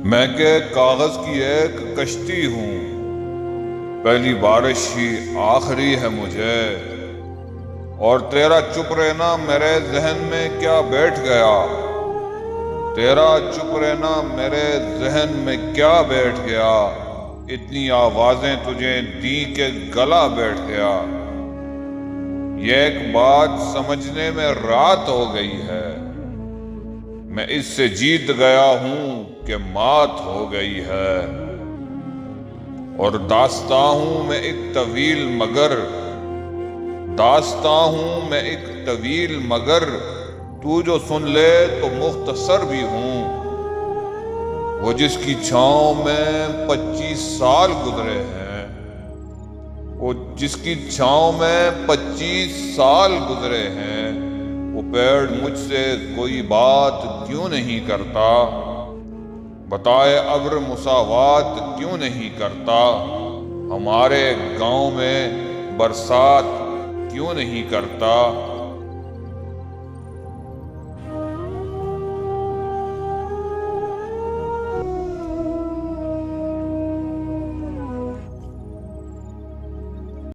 میں کہ کاغذ کی ایک کشتی ہوں، پہلی بارش ہی آخری ہے مجھے، اور تیرا چپ رہنا میرے ذہن میں کیا بیٹھ گیا، تیرا چپ رہنا میرے ذہن میں کیا بیٹھ گیا، اتنی آوازیں تجھے دی کہ گلا بیٹھ گیا۔ یہ ایک بات سمجھنے میں رات ہو گئی ہے، میں اس سے جیت گیا ہوں کہ مات ہو گئی ہے۔ اور داستاں ہوں میں ایک طویل مگر، داستاں ہوں میں ایک طویل مگر، تو جو سن لے تو مختصر بھی ہوں۔ وہ جس کی چھاؤں میں 25 سال گزرے ہیں، وہ جس کی چھاؤں میں 25 سال گزرے ہیں، وہ پیڑ مجھ سے کوئی بات کیوں نہیں کرتا، بتائے ابر مساوات کیوں نہیں کرتا، ہمارے گاؤں میں برسات کیوں نہیں کرتا۔